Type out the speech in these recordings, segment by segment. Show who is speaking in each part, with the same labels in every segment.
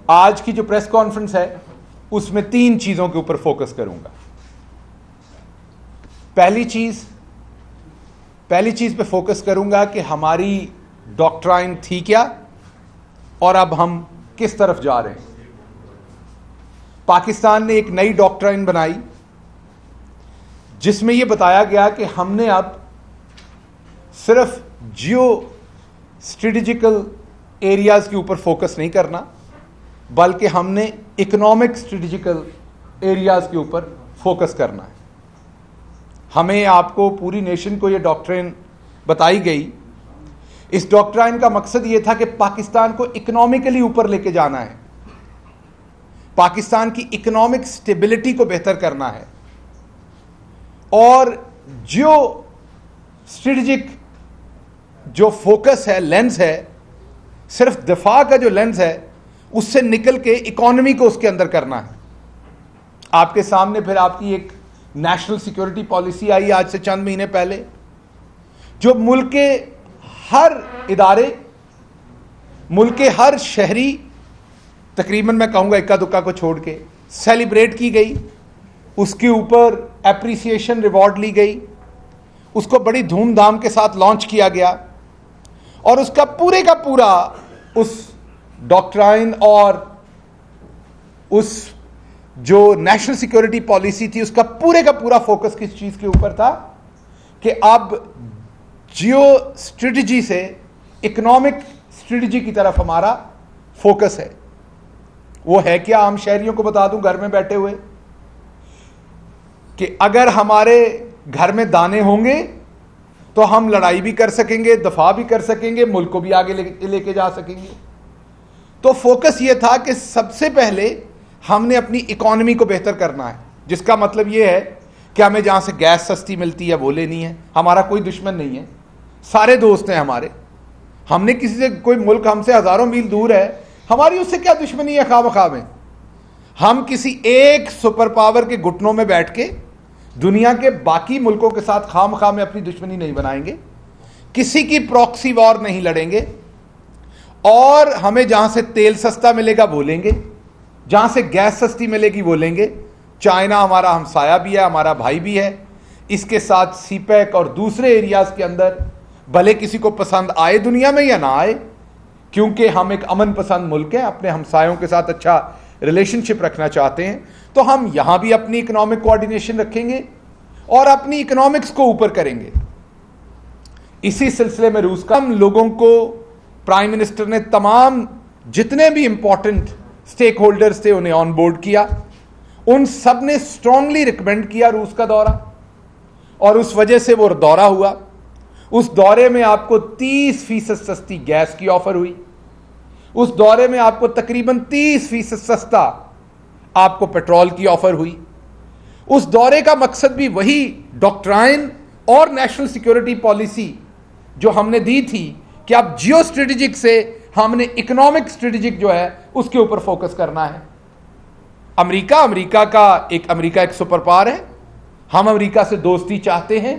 Speaker 1: आज की जो प्रेस कॉन्फ्रेंस है उसमें 3 चीजों के ऊपर फोकस करूंगा। पहली चीज पे फोकस करूंगा कि हमारी डॉक्ट्राइन थी क्या और अब हम किस तरफ जा रहे हैं। पाकिस्तान ने एक नई डॉक्ट्राइन बनाई जिसमें यह बताया गया कि हमने अब सिर्फ जियो स्ट्रेटेजिकल एरियाज के ऊपर फोकस नहीं करना, बल्कि हमने इकोनॉमिक स्ट्रेटेजिकल एरियाज के ऊपर फोकस करना है। हमें आपको पूरी नेशन को यह डॉक्ट्राइन बताई गई। इस डॉक्ट्राइन का मकसद यह था कि पाकिस्तान को इकोनॉमिकली ऊपर लेके जाना है, पाकिस्तान की इकोनॉमिक स्टेबिलिटी को बेहतर करना है और जियो स्ट्रेटेजिक जो फोकस है, लेंस है, सिर्फ दफा का जो लेंस है उससे निकल के इकोनॉमी को उसके अंदर करना है। आपके सामने फिर आपकी एक नेशनल सिक्योरिटी पॉलिसी आई आज से चंद महीने पहले, जो मुल्क के हर इदारे, मुल्क के हर शहरी, तकरीबन मैं कहूंगा इक्का दुक्का को छोड़ के सेलिब्रेट की गई। उसके ऊपर एप्रिसिएशन रिवॉर्ड ली गई, उसको बड़ी धूमधाम के साथ लॉन्च किया गया और उसका पूरे का पूरा उस डॉक्ट्राइन और उस जो नेशनल सिक्योरिटी पॉलिसी थी उसका पूरे का पूरा फोकस किस चीज के ऊपर था कि अब जियो स्ट्रेटजी से इकोनॉमिक स्ट्रेटजी की तरफ हमारा फोकस है। वो है क्या, आम शहरियों को बता दूं घर में बैठे हुए, कि अगर हमारे घर में दाने होंगे तो हम लड़ाई भी कर सकेंगे, दफा भी कर सकेंगे, मुल्क को भी आगे लेके जा सकेंगे। तो फोकस यह था कि सबसे पहले हमने अपनी इकोनॉमी को बेहतर करना है, जिसका मतलब यह है कि हमें जहां से गैस सस्ती मिलती है वो लेनी है। हमारा कोई दुश्मन नहीं है, सारे दोस्त हैं हमारे। हमने किसी से, कोई मुल्क हमसे हजारों मील दूर है, हमारी उससे क्या दुश्मनी है खामखा में। हम किसी एक सुपर पावर के घुटनों में बैठ के दुनिया के बाकी मुल्कों के साथ खामखा में अपनी दुश्मनी नहीं बनाएंगे, किसी की प्रॉक्सी वॉर नहीं लड़ेंगे और हमें जहां से तेल सस्ता मिलेगा वो लेंगे, जहां से गैस सस्ती मिलेगी वो लेंगे। चाइना हमारा हमसाया भी है, हमारा भाई भी है। इसके साथ सीपैक और दूसरे एरियाज के अंदर भले किसी को पसंद आए दुनिया में या ना आए, क्योंकि हम एक अमन पसंद मुल्क हैं, अपने हमसायों के साथ अच्छा रिलेशनशिप रखना चाहते हैं, तो हम यहां भी अपनी इकोनॉमिक कोऑर्डिनेशन रखेंगे और अपनी इकोनॉमिक्स को ऊपर करेंगे। इसी सिलसिले में रूस का हम लोगों को प्राइम मिनिस्टर ने तमाम जितने भी इंपॉर्टेंट स्टेक होल्डर्स थे उन्हें ऑन बोर्ड किया। उन सब ने स्ट्रांगली रिकमेंड किया रूस का दौरा और उस वजह से वो दौरा हुआ। उस दौरे में आपको 30% सस्ती गैस की ऑफर हुई। उस दौरे में आपको तकरीबन 30% सस्ता आपको पेट्रोल की ऑफर हुई। उस दौरे का मकसद भी वही डॉक्ट्राइन और नेशनल सिक्योरिटी पॉलिसी जो हमने दी थी कि अब जियो स्ट्रेटेजिक से हमने इकोनॉमिक स्ट्रेटेजिक जो है उसके ऊपर फोकस करना है। अमेरिका एक सुपर पावर है। हम अमेरिका से दोस्ती चाहते हैं,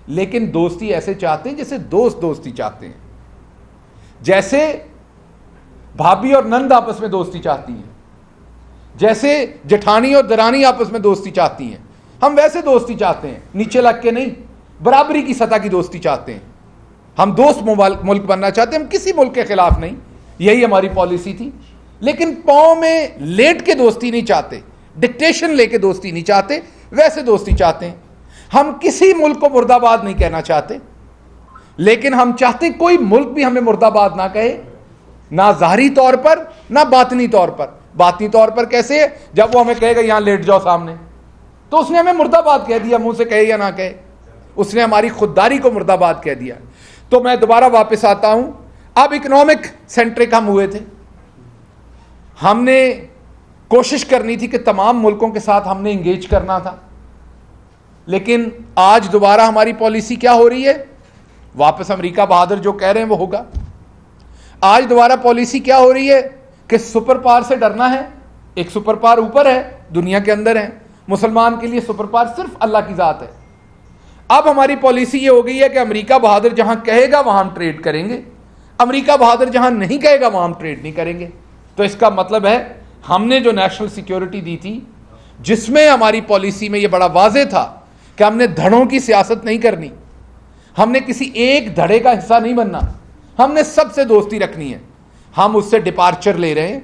Speaker 1: लेकिन दोस्ती ऐसे चाहते हैं जैसे दोस्त दोस्ती चाहते हैं, जैसे भाभी और नंद आपस में दोस्ती चाहती हैं, जैसे जेठानी और दरानी आपस में दोस्ती चाहती हैं। हम वैसे दोस्ती चाहते हैं, नीचे लग के नहीं, बराबरी की सतह की दोस्ती चाहते हैं। हम दोस्त मुल्क बनना चाहते हैं, हम किसी मुल्क के खिलाफ नहीं, यही हमारी पॉलिसी थी। लेकिन पांव में लेट के दोस्ती नहीं चाहते, डिक्टेशन लेके दोस्ती नहीं चाहते, वैसे दोस्ती चाहते हैं। हम किसी मुल्क को मुर्दाबाद नहीं कहना चाहते, लेकिन हम चाहते कोई मुल्क भी हमें मुर्दाबाद ना कहे, ना ज़ाहरी तौर पर ना बातनी तौर पर। बातनी तौर पर कैसे है, जब वो हमें कहेगा यहां लेट जाओ सामने, तो उसने हमें मुर्दाबाद कह दिया, मुंह से कहे या ना कहे, उसने हमारी खुददारी को मुर्दाबाद कह दिया। तो मैं दोबारा वापस आता हूं, अब इकोनॉमिक सेंट्रिक हम हुए थे। हमने कोशिश करनी थी कि तमाम मुल्कों के साथ हमने इंगेज करना था, लेकिन आज दोबारा हमारी पॉलिसी क्या हो रही है, वापस अमेरिका बहादुर जो कह रहे हैं वो होगा। आज दोबारा पॉलिसी क्या हो रही है कि सुपर पावर से डरना है। एक सुपर पावर ऊपर है, दुनिया के अंदर है। मुसलमान के लिए सुपर पावर सिर्फ अल्लाह की जात है। अब हमारी पॉलिसी ये हो गई है कि अमेरिका बहादुर जहां कहेगा वहां हम ट्रेड करेंगे, अमेरिका बहादुर जहां नहीं कहेगा वहां हम ट्रेड नहीं करेंगे। तो इसका मतलब है हमने जो नेशनल सिक्योरिटी दी थी, जिसमें हमारी पॉलिसी में यह बड़ा वाज़ेह था कि हमने धड़ों की सियासत नहीं करनी, हमने किसी एक धड़े का हिस्सा नहीं बनना, हमने सबसे दोस्ती रखनी है। हम उससे डिपार्चर ले रहे हैं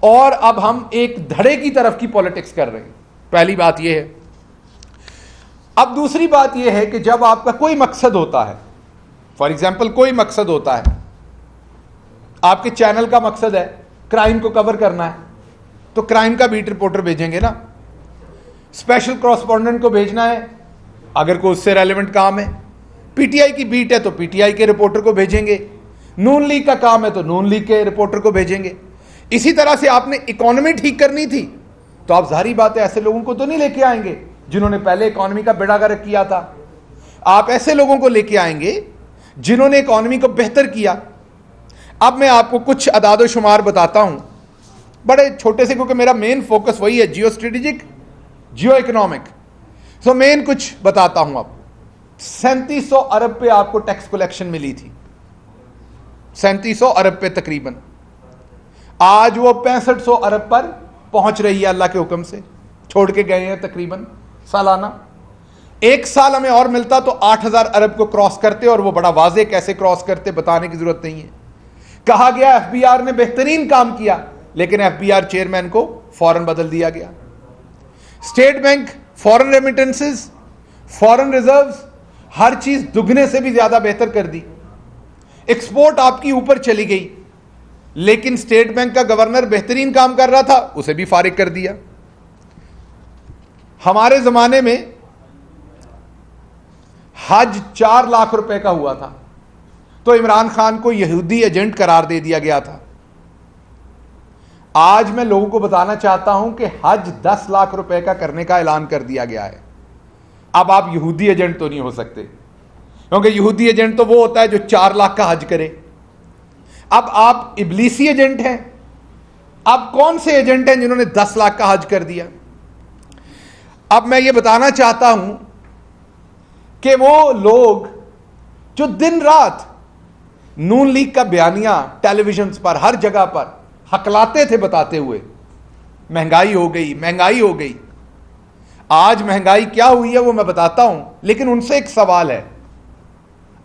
Speaker 1: और अब हम एक धड़े की तरफ की पॉलिटिक्स कर रहे हैं। पहली बात यह है। अब दूसरी बात यह है कि जब आपका कोई मकसद होता है, फॉर एग्जाम्पल कोई मकसद होता है, आपके चैनल का मकसद है क्राइम को कवर करना है, तो क्राइम का बीट रिपोर्टर भेजेंगे ना, स्पेशल कॉरेस्पॉन्डेंट को भेजना है अगर कोई उससे रेलेवेंट काम है, पीटीआई की बीट है तो पीटीआई के रिपोर्टर को भेजेंगे, नून लीग का काम है तो नून लीग के रिपोर्टर को भेजेंगे। इसी तरह से आपने इकोनॉमी ठीक करनी थी तो आप जाहिर बात है ऐसे लोगों को तो नहीं लेके आएंगे जिन्होंने पहले इकोनॉमी का बेड़ा गर्क किया था। आप ऐसे लोगों को लेके आएंगे जिन्होंने इकोनॉमी को बेहतर किया। अब मैं आपको कुछ अदाद शुमार बताता हूं, बड़े छोटे से, क्योंकि मेरा मेन फोकस वही है, जियो स्ट्रेटेजिक, जियो इकोनॉमिक। सो मेन कुछ बताता हूं। अब 3700 अरब पे आपको टैक्स कलेक्शन मिली थी, 3700 अरब पे तकरीबन। आज वो 6500 अरब पर पहुंच रही है, अल्लाह के हुक्म से छोड़ के गए हैं तकरीबन सालाना। एक साल हमें और मिलता तो 8000 अरब को क्रॉस करते, और वो बड़ा वाज़ेह कैसे क्रॉस करते बताने की जरूरत नहीं है। कहा गया एफबीआर ने बेहतरीन काम किया, लेकिन एफबीआर चेयरमैन को फौरन बदल दिया गया। State bank, foreign remittances, foreign reserves, हर चीज दुगने से भी ज्यादा बेहतर कर दी। एक्सपोर्ट आपकी ऊपर चली गई, लेकिन स्टेट बैंक का गवर्नर बेहतरीन काम कर रहा था, उसे भी फारिग कर दिया। हमारे जमाने में हज 4 लाख रुपए का हुआ था तो इमरान खान को यहूदी एजेंट करार दे दिया गया था। आज मैं लोगों को बताना चाहता हूं कि हज 10 लाख रुपए का करने का ऐलान कर दिया गया है। अब आप यहूदी एजेंट तो नहीं हो सकते, क्योंकि यहूदी एजेंट तो वो होता है जो 4 लाख का हज करे। अब आप इब्लीसी एजेंट हैं। अब कौन से एजेंट हैं जिन्होंने 10 लाख का हज कर दिया? अब मैं ये बताना चाहता हूं कि वो लोग जो दिन रात नून लीग का बयानिया टेलीविजन पर हर जगह पर हकलाते थे बताते हुए महंगाई हो गई, महंगाई हो गई। आज महंगाई क्या हुई है वो मैं बताता हूं, लेकिन उनसे एक सवाल है,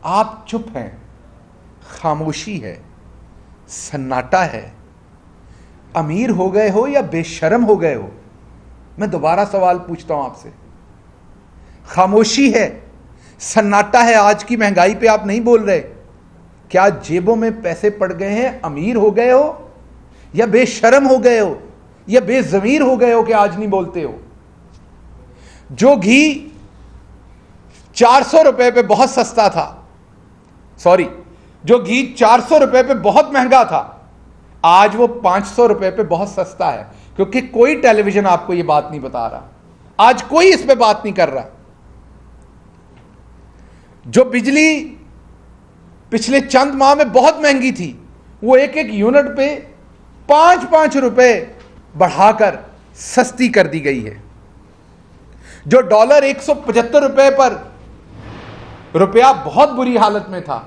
Speaker 1: आप चुप हैं, खामोशी है, सन्नाटा है, अमीर हो गए हो या बेशर्म हो गए हो? मैं दोबारा सवाल पूछता हूं आपसे। खामोशी है, सन्नाटा है, आज की महंगाई पे आप नहीं बोल रहे। क्या जेबों में पैसे पड़ गए हैं, अमीर हो गए हो, या बेशर्म हो गए हो, या बेजमीर हो गए हो कि आज नहीं बोलते हो? जो घी 400 रुपए पे बहुत सस्ता था, सॉरी, जो घी 400 रुपए पे बहुत महंगा था, आज वो 500 रुपए पे बहुत सस्ता है, क्योंकि कोई टेलीविजन आपको ये बात नहीं बता रहा। आज कोई इस पे बात नहीं कर रहा। जो बिजली पिछले चंद माह में बहुत महंगी थी, वो एक एक यूनिट पे 5-5 रुपए बढ़ाकर सस्ती कर दी गई है। जो डॉलर 175 रुपए पर रुपया बहुत बुरी हालत में था,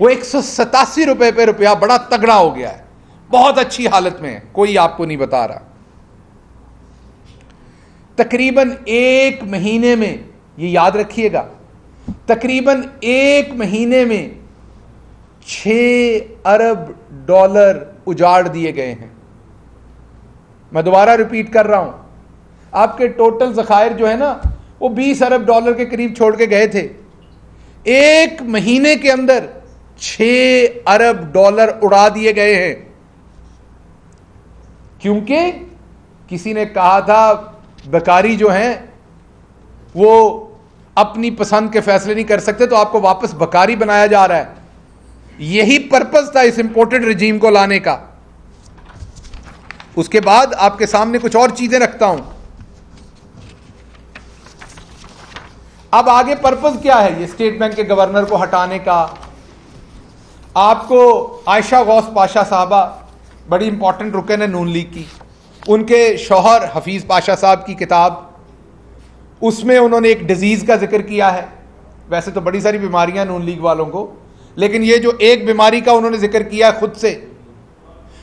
Speaker 1: वो 187 रुपए पे रुपया बड़ा तगड़ा हो गया है, बहुत अच्छी हालत में है, कोई आपको नहीं बता रहा। तकरीबन 1 महीने में, ये याद रखिएगा, तकरीबन 1 महीने में 6 अरब डॉलर उजाड़ दिए गए हैं। मैं दोबारा रिपीट कर रहा हूं, आपके टोटल ज़खायर जो है ना, वो 20 अरब डॉलर के करीब छोड़ के गए थे। 1 महीने के अंदर 6 अरब डॉलर उड़ा दिए गए हैं, क्योंकि किसी ने कहा था बेकारी जो हैं वो अपनी पसंद के फैसले नहीं कर सकते, तो आपको वापस बेकारी बनाया जा रहा है। यही पर्पस था इस इंपोर्टेड रिजीम को लाने का। उसके बाद आपके सामने कुछ और चीजें रखता हूं। अब आगे पर्पस क्या है ये स्टेट बैंक के गवर्नर को हटाने का? आपको आयशा गौस पाशा साहबा बड़ी इंपॉर्टेंट रुकन है नून लीग की, उनके शौहर हफीज पाशा साहब की किताब, उसमें उन्होंने एक डिजीज का जिक्र किया है। वैसे तो बड़ी सारी बीमारियां नून लीग वालों को, लेकिन ये जो एक बीमारी का उन्होंने जिक्र किया खुद से,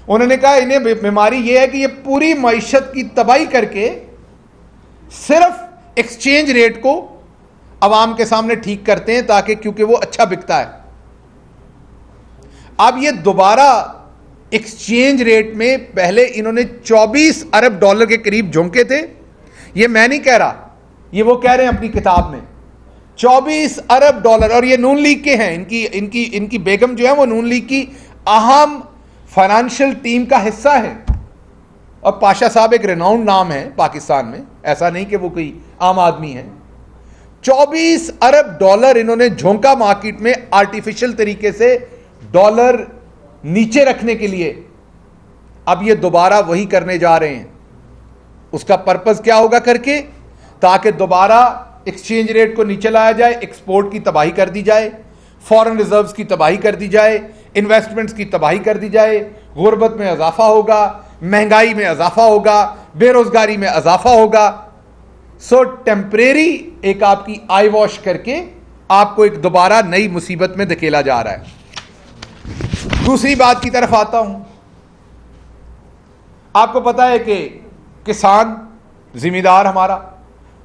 Speaker 1: उन्होंने कहा इन्हें बीमारी यह है कि ये पूरी मईशत की तबाही करके सिर्फ एक्सचेंज रेट को अवाम के सामने ठीक करते हैं, ताकि क्योंकि वो अच्छा बिकता है। अब ये दोबारा एक्सचेंज रेट में पहले इन्होंने 24 अरब डॉलर के करीब झोंके थे। ये मैं नहीं कह रहा, ये वो कह रहे हैं अपनी किताब में 24 अरब डॉलर। और ये नून लीग के हैं, इनकी बेगम जो है वो नून लीग की अहम फाइनेंशियल टीम का हिस्सा है। और पाशा साहब एक रिनाउंड नाम है पाकिस्तान में, ऐसा नहीं कि वो कोई आम आदमी है। 24 अरब डॉलर इन्होंने झोंका मार्केट में आर्टिफिशियल तरीके से डॉलर नीचे रखने के लिए। अब ये दोबारा वही करने जा रहे हैं। उसका पर्पस क्या होगा करके, ताकि दोबारा एक्सचेंज रेट को नीचे लाया जाए, एक्सपोर्ट की तबाही कर दी जाए, फॉरेन रिजर्व्स की तबाही कर दी जाए, इन्वेस्टमेंट्स की तबाही कर दी जाए, गुर्बत में इजाफा होगा, महंगाई में इजाफा होगा, बेरोजगारी में इजाफा होगा। सो टेम्परेरी एक आपकी आई वॉश करके आपको एक दोबारा नई मुसीबत में धकेला जा रहा है। दूसरी बात की तरफ आता हूं। आपको पता है कि किसान जिम्मेदार हमारा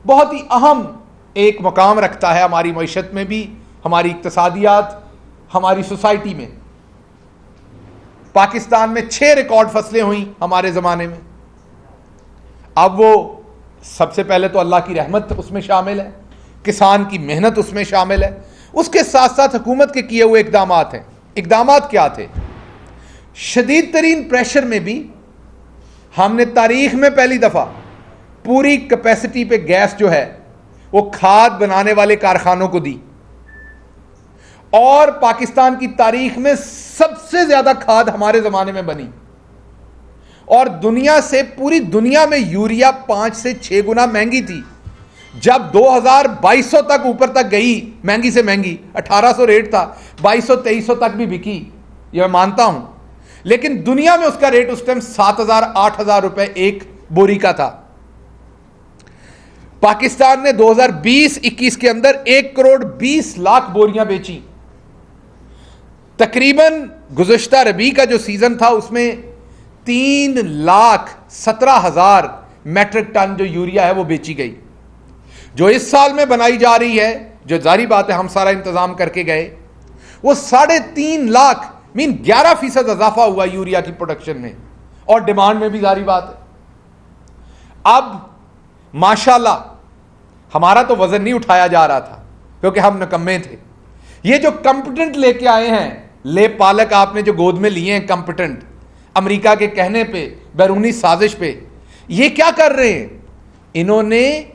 Speaker 1: बहुत ही अहम एक मकाम रखता है हमारी मईशत में भी, हमारी इक्तसादियात, हमारी सोसाइटी में। पाकिस्तान में 6 रिकॉर्ड फसलें हुई हमारे ज़माने में। अब वो सबसे पहले तो अल्लाह की रहमत उसमें शामिल है, किसान की मेहनत उसमें शामिल है, उसके साथ साथ हुकूमत के किए हुए इकदामात हैं। इकदामात क्या थे? शदीद तरीन प्रेशर में भी हमने तारीख में पहली दफ़ा पूरी कैपेसिटी पे गैस जो है वो खाद बनाने वाले कारखानों को दी। और पाकिस्तान की तारीख में सबसे ज्यादा खाद हमारे जमाने में बनी। और दुनिया से, पूरी दुनिया में यूरिया 5 से 6 गुना महंगी थी। जब 2200 तक ऊपर तक गई, महंगी से महंगी 1800 रेट था, 2200-2300 तक भी बिकी, यह मैं मानता हूं। लेकिन दुनिया में उसका रेट उस टाइम 7000-8000 रुपए एक बोरी का था। पाकिस्तान ने 2020-21 के अंदर 1 करोड़ 20 लाख बोरियां बेची। तकरीबन गुज़श्ता रबी का जो सीजन था उसमें 3,17,000 मैट्रिक टन जो यूरिया है वो बेची गई। जो इस साल में बनाई जा रही है, जो जारी बात है हम सारा इंतजाम करके गए, वो 3.5 लाख, मीन 11% इजाफा हुआ यूरिया की प्रोडक्शन में, और डिमांड में भी जारी बात है। अब माशाल्लाह हमारा तो वजन नहीं उठाया जा रहा था क्योंकि हम निकम्मे थे। ये जो कंपिटेंट लेके आए हैं, ले पालक आपने जो गोद में लिए हैं कंपिटेंट, अमेरिका के कहने पे, बैरूनी साजिश पे, ये क्या कर रहे हैं? इन्होंने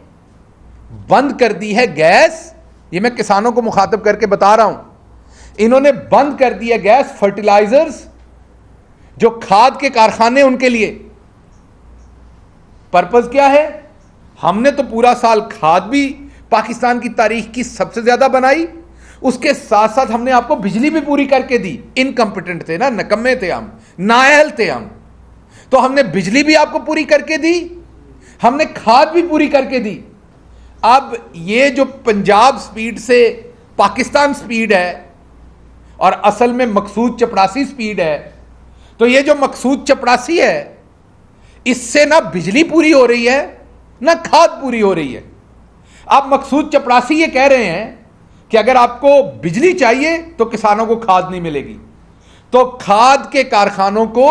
Speaker 1: बंद कर दी है गैस। ये मैं किसानों को मुखातब करके बता रहा हूं। इन्होंने बंद कर दी है गैस, फर्टिलाइजर्स, जो खाद के कारखाने उनके लिए। पर्पस क्या है? हमने तो पूरा साल खाद भी पाकिस्तान की तारीख की सबसे ज्यादा बनाई, उसके साथ साथ हमने आपको बिजली भी पूरी करके दी। इनकम्पिटेंट थे ना, नकम्मे थे हम, नाअहल थे हम, तो हमने बिजली भी आपको पूरी करके दी, हमने खाद भी पूरी करके दी। अब ये जो पंजाब स्पीड से पाकिस्तान स्पीड है और असल में मकसूद चपड़ासी स्पीड है, तो ये जो मकसूद चपड़ासी है, इससे ना बिजली पूरी हो रही है ना खाद पूरी हो रही है। अब मकसूद चपड़ासी ये कह रहे हैं कि अगर आपको बिजली चाहिए तो किसानों को खाद नहीं मिलेगी, तो खाद के कारखानों को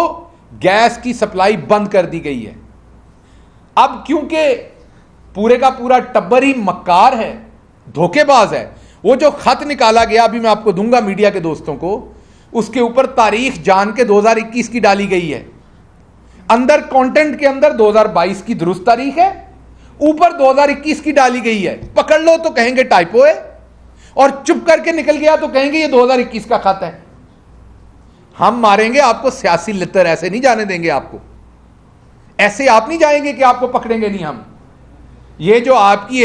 Speaker 1: गैस की सप्लाई बंद कर दी गई है। अब क्योंकि पूरे का पूरा टब्बर ही मक्कार है, धोखेबाज है, वो जो खत निकाला गया, अभी मैं आपको दूंगा मीडिया के दोस्तों को, उसके ऊपर तारीख जान के 2021 की डाली गई है। अंदर कंटेंट के अंदर 2022 की दुरुस्त तारीख है, ऊपर 2021 की डाली गई है। पकड़ लो तो कहेंगे टाइपो है, और चुप करके निकल गया तो कहेंगे ये 2021 का खत है। हम मारेंगे आपको सियासी लितर, ऐसे नहीं जाने देंगे आपको। ऐसे आप नहीं जाएंगे कि आपको पकड़ेंगे नहीं हम। ये जो आपकी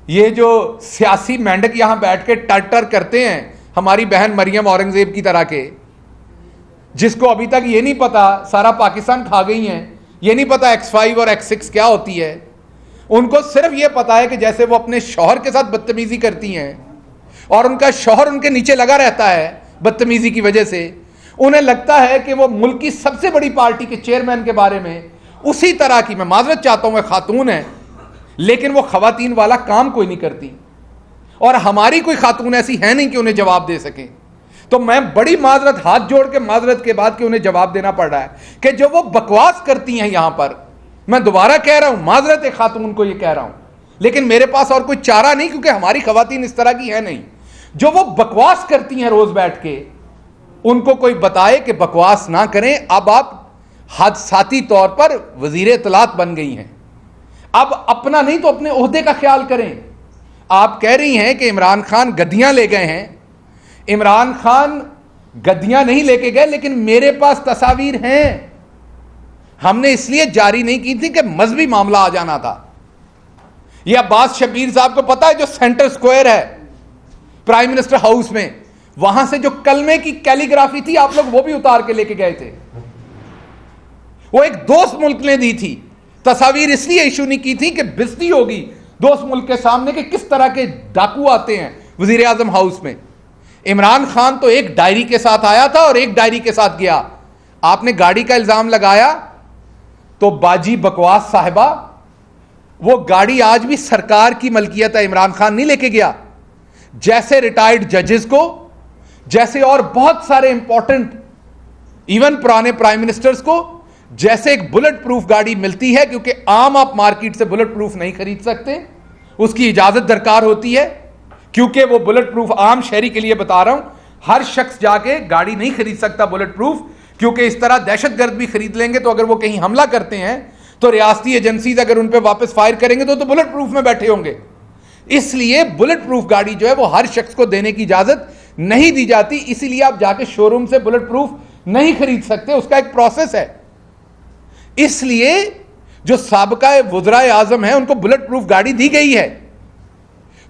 Speaker 1: ये जो सियासी मेंढक यहां बैठ के टर करते हैं, हमारी बहन मरियम औरंगजेब की तरह के, जिसको अभी तक ये नहीं पता सारा पाकिस्तान खा गई हैं, ये नहीं पता X5 और X6 क्या होती है। उनको सिर्फ ये पता है कि जैसे वो अपने शौहर के साथ बदतमीजी करती हैं और उनका शौहर उनके नीचे लगा रहता है बदतमीजी की वजह से, उन्हें लगता है कि वो मुल्क की सबसे बड़ी पार्टी के चेयरमैन के बारे में उसी तरह की, मैं माजरत चाहता हूं, वह खातून है लेकिन वो खवातीन वाला काम कोई नहीं करती, और हमारी कोई खातून ऐसी है नहीं कि उन्हें जवाब दे सकें। तो मैं बड़ी माजरत, हाथ जोड़ के माजरत के बाद कि उन्हें जवाब देना पड़ रहा है कि जो वो बकवास करती हैं यहां पर, मैं दोबारा कह रहा हूं, माजरत एक खातून को ये कह रहा हूं, लेकिन मेरे पास और कोई चारा नहीं, क्योंकि हमारी खवातीन इस तरह की है नहीं। जो वो बकवास करती हैं रोज बैठ के, उनको कोई बताए कि बकवास ना करें। अब आप हादसाती तौर पर वजीर इत्तलात बन गई हैं, अब अपना नहीं तो अपने ओहदे का ख्याल करें। आप कह रही हैं कि इमरान खान गद्दियां ले गए हैं। इमरान खान गद्दियां नहीं लेके गए, लेकिन मेरे पास तस्वीर हैं। हमने इसलिए जारी नहीं की थी कि मजहबी मामला आ जाना था। यह अब्बास शब्बीर साहब को पता है, जो सेंटर स्क्वायर है प्राइम मिनिस्टर हाउस में, वहां से जो कलमे की कैलीग्राफी थी, आप लोग वो भी उतार के लेके गए थे। वो एक दोस्त मुल्क ने दी थी। तस्वीर इसलिए इशू नहीं की थी कि बेइज्जती होगी दोस्त मुल्क के सामने कि किस तरह के डाकू आते हैं वजीर आजम हाउस में। इमरान खान तो एक डायरी के साथ आया था और एक डायरी के साथ गया। आपने गाड़ी का इल्जाम लगाया तो बाजी बकवास साहिबा, वो गाड़ी आज भी सरकार की मलकियत है, इमरान खान नहीं लेके गया। जैसे रिटायर्ड जजेस को, जैसे और बहुत सारे इंपॉर्टेंट इवन पुराने प्राइम मिनिस्टर्स को, जैसे एक बुलेट प्रूफ गाड़ी मिलती है, क्योंकि आम आप मार्केट से बुलेट प्रूफ नहीं खरीद सकते, उसकी इजाजत दरकार होती है, क्योंकि वो बुलेट प्रूफ आम शहरी के लिए बता रहा हूं, हर शख्स जाके गाड़ी नहीं खरीद सकता बुलेट प्रूफ, क्योंकि इस तरह दहशतगर्द भी खरीद लेंगे तो अगर वो कहीं हमला करते हैं तो रियासती एजेंसीज अगर उन पर वापस फायर करेंगे तो बुलेट प्रूफ में बैठे होंगे। इसलिए बुलेट प्रूफ गाड़ी जो है वो हर शख्स को देने की इजाजत नहीं दी जाती, इसीलिए आप जाके शोरूम से बुलेट प्रूफ नहीं खरीद सकते, उसका एक प्रोसेस है। इसलिए जो साबका वज़राए आज़म है उनको बुलेट प्रूफ गाड़ी दी गई है,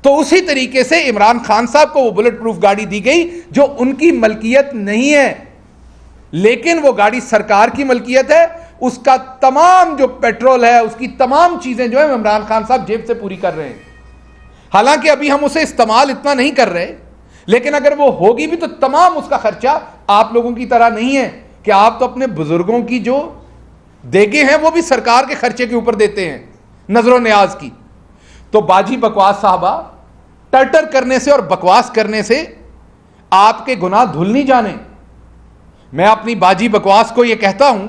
Speaker 1: तो उसी तरीके से इमरान खान साहब को वो बुलेट प्रूफ गाड़ी दी गई जो उनकी मलकियत नहीं है, लेकिन वो गाड़ी सरकार की मलकियत है। उसका तमाम जो पेट्रोल है, उसकी तमाम चीजें जो है इमरान खान साहब जेब से पूरी कर रहे हैं। हालांकि अभी हम उसे इस्तेमाल इतना नहीं कर रहे, लेकिन अगर वो होगी भी तो तमाम उसका खर्चा आप लोगों की तरह नहीं है कि आप तो अपने बुजुर्गों की जो देगे हैं वो भी सरकार के खर्चे के ऊपर देते हैं, नजरो न्याज की। तो बाजी बकवास साहबा, टर्टर करने से और बकवास करने से आपके गुनाह धुल नहीं जाने। मैं अपनी बाजी बकवास को यह कहता हूं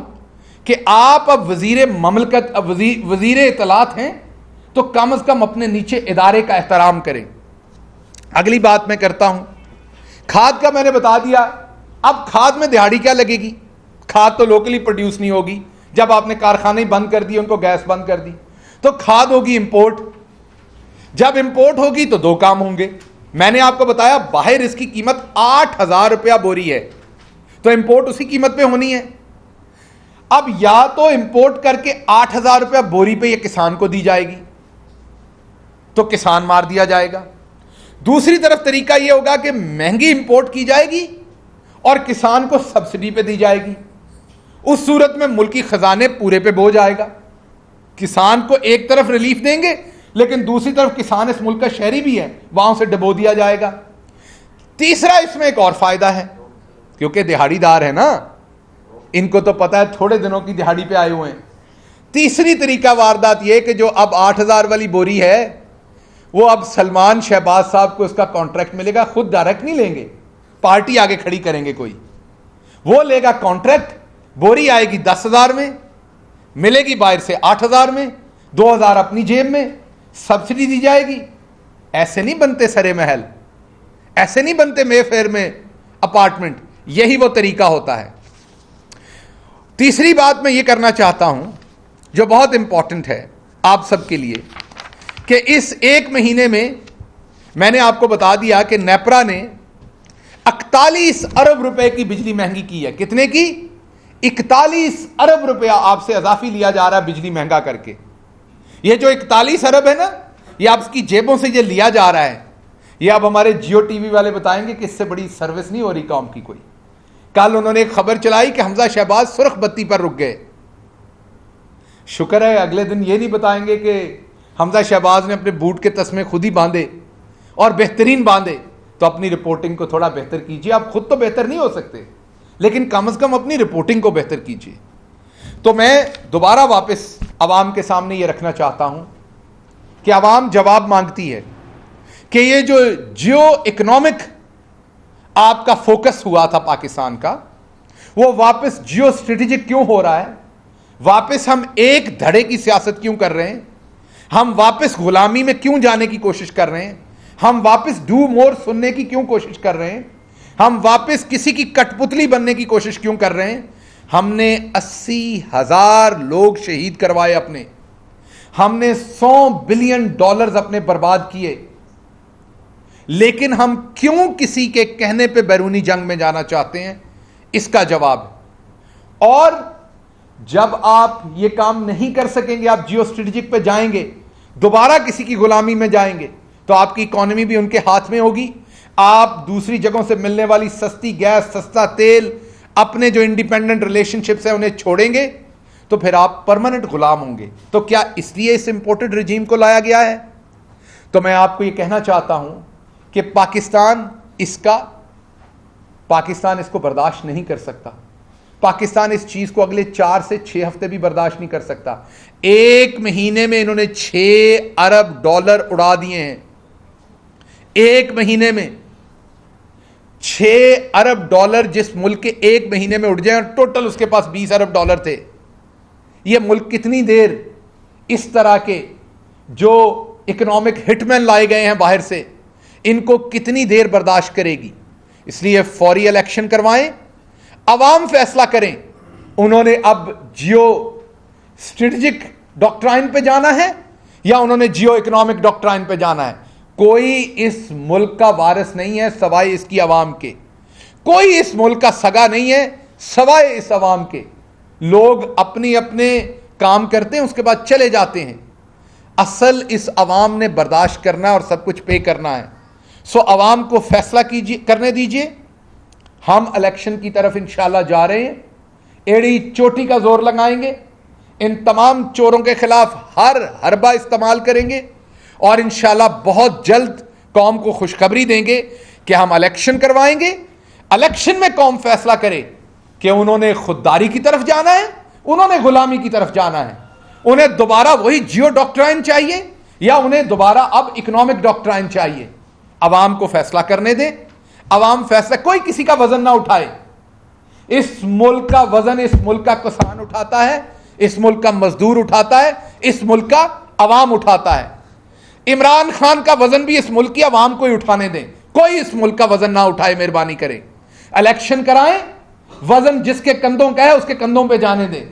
Speaker 1: कि आप अब वजीर ममलकत, अब वजीर इत्तलात हैं, तो कम से कम अपने नीचे इदारे का एहतराम करें। अगली बात मैं करता हूं, खाद का मैंने बता दिया। अब खाद में दिहाड़ी क्या लगेगी? खाद तो लोकली प्रोड्यूस नहीं होगी। जब आपने कारखाने बंद कर दिए, उनको गैस बंद कर दी, तो खाद होगी इंपोर्ट। जब इंपोर्ट होगी तो दो काम होंगे। मैंने आपको बताया बाहर इसकी कीमत 8,000 रुपया बोरी है, तो इंपोर्ट उसी कीमत पे होनी है। अब या तो इंपोर्ट करके 8,000 रुपया बोरी पे ये किसान को दी जाएगी, तो किसान मार दिया जाएगा। दूसरी तरफ तरीका यह होगा कि महंगी इंपोर्ट की जाएगी और किसान को सब्सिडी पे दी जाएगी। उस सूरत में मुल्की खजाने पूरे पे बोझ आएगा। किसान को एक तरफ रिलीफ देंगे, लेकिन दूसरी तरफ किसान इस मुल्क का शहरी भी है, वहां से डबो दिया जाएगा। तीसरा इसमें एक और फायदा है, क्योंकि दिहाड़ीदार है ना, इनको तो पता है थोड़े दिनों की दिहाड़ी पे आए हुए हैं। तीसरी तरीका वारदात यह कि जो अब 8,000 वाली बोरी है, वो अब सलमान शहबाज साहब को इसका कॉन्ट्रैक्ट मिलेगा। खुद डायरेक्ट नहीं लेंगे, पार्टी आगे खड़ी करेंगे कोई, वो लेगा कॉन्ट्रैक्ट। बोरी आएगी 10,000 में, मिलेगी बाहर से 8,000 में, 2,000 अपनी जेब में, सब्सिडी दी जाएगी। ऐसे नहीं बनते सरे महल, ऐसे नहीं बनते मेफेयर में अपार्टमेंट। यही वो तरीका होता है। तीसरी बात मैं ये करना चाहता हूं जो बहुत इंपॉर्टेंट है आप सबके लिए, कि इस एक महीने में मैंने आपको बता दिया कि नेपरा ने 41 अरब रुपए की बिजली महंगी की है। कितने की? 41 अरब रुपया आपसे अजाफी लिया जा रहा है बिजली महंगा करके। ये जो 41 अरब है ना, ये आपकी जेबों से ये लिया जा रहा है। ये अब हमारे जियो टीवी वाले बताएंगे कि इससे बड़ी सर्विस नहीं हो रही कौम की कोई। कल उन्होंने एक खबर चलाई कि हमजा शहबाज सुर्ख बत्ती पर रुक गए। शुक्र है अगले दिन ये नहीं बताएंगे कि हमजा शहबाज ने अपने बूट के तस्मे खुद ही बांधे और बेहतरीन बांधे। तो अपनी रिपोर्टिंग को थोड़ा बेहतर कीजिए। आप खुद तो बेहतर नहीं हो सकते, लेकिन कम से कम अपनी रिपोर्टिंग को बेहतर कीजिए। तो मैं दोबारा वापस अवाम के सामने ये रखना चाहता हूं कि अवाम जवाब मांगती है कि ये जो जियो इकोनॉमिक आपका फोकस हुआ था पाकिस्तान का, वो वापस जियो स्ट्रेटेजिक क्यों हो रहा है? वापस हम एक धड़े की सियासत क्यों कर रहे हैं? हम वापस गुलामी में क्यों जाने की कोशिश कर रहे हैं? हम वापस डू मोर सुनने की क्यों कोशिश कर रहे हैं? हम वापस किसी की कठपुतली बनने की कोशिश क्यों कर रहे हैं? हमने 80,000 लोग शहीद करवाए अपने, हमने $100 बिलियन अपने बर्बाद किए, लेकिन हम क्यों किसी के कहने पे बैरूनी जंग में जाना चाहते हैं? इसका जवाब है। और जब आप ये काम नहीं कर सकेंगे, आप जियो स्ट्रेटेजिक पे जाएंगे, दोबारा किसी की गुलामी में जाएंगे, तो आपकी इकोनॉमी भी उनके हाथ में होगी। आप दूसरी जगहों से मिलने वाली सस्ती गैस, सस्ता तेल, अपने जो इंडिपेंडेंट रिलेशनशिप्स हैं उन्हें छोड़ेंगे, तो फिर आप परमानेंट गुलाम होंगे। तो क्या इसलिए इस इंपोर्टेड रिजीम को लाया गया है? तो मैं आपको यह कहना चाहता हूं कि पाकिस्तान इसको बर्दाश्त नहीं कर सकता। पाकिस्तान इस चीज को अगले 4 से 6 हफ्ते भी बर्दाश्त नहीं कर सकता। 1 महीने में इन्होंने $6 अरब उड़ा दिए हैं। 1 महीने में $6 अरब जिस मुल्क के 1 महीने में उड़ जाए, टोटल उसके पास $20 अरब थे। यह मुल्क कितनी देर इस तरह के जो इकोनॉमिक हिटमैन लाए गए हैं बाहर से, इनको कितनी देर बर्दाश्त करेगी? इसलिए फौरी इलेक्शन करवाएं, अवाम फैसला करें। उन्होंने अब जियो स्ट्रेटेजिक डॉक्ट्राइन पे जाना है या उन्होंने जियो इकोनॉमिक डॉक्ट्राइन पे जाना है? कोई इस मुल्क का वारिस नहीं है सवाए इसकी अवाम के। कोई इस मुल्क का सगा नहीं है सवाए इस अवाम के। लोग अपने अपने काम करते हैं, उसके बाद चले जाते हैं। असल इस अवाम ने बर्दाश्त करना है और सब कुछ पे करना है। सो अवाम को फैसला करने दीजिए। हम इलेक्शन की तरफ इंशाल्लाह जा रहे हैं, एड़ी चोटी का जोर लगाएंगे, इन तमाम चोरों के खिलाफ हर हरबा इस्तेमाल करेंगे और इंशाल्लाह बहुत जल्द कौम को खुशखबरी देंगे कि हम इलेक्शन करवाएंगे। इलेक्शन में कौम फैसला करे कि उन्होंने खुददारी की तरफ जाना है, उन्होंने गुलामी की तरफ जाना है, उन्हें दोबारा वही जियो डॉक्ट्राइन चाहिए या उन्हें दोबारा अब इकोनॉमिक डॉक्ट्राइन चाहिए। अवाम को फैसला करने दें। अवाम फैसला, कोई किसी का वजन ना उठाए। इस मुल्क का वजन इस मुल्क का किसान उठाता है, इस मुल्क का मजदूर उठाता है, इस मुल्क का अवाम उठाता है। इमरान खान का वजन भी इस मुल्क की अवाम को ही उठाने दें। कोई इस मुल्क का वजन ना उठाए, मेहरबानी करें। इलेक्शन कराएं, वजन जिसके कंधों का है उसके कंधों पे जाने दें।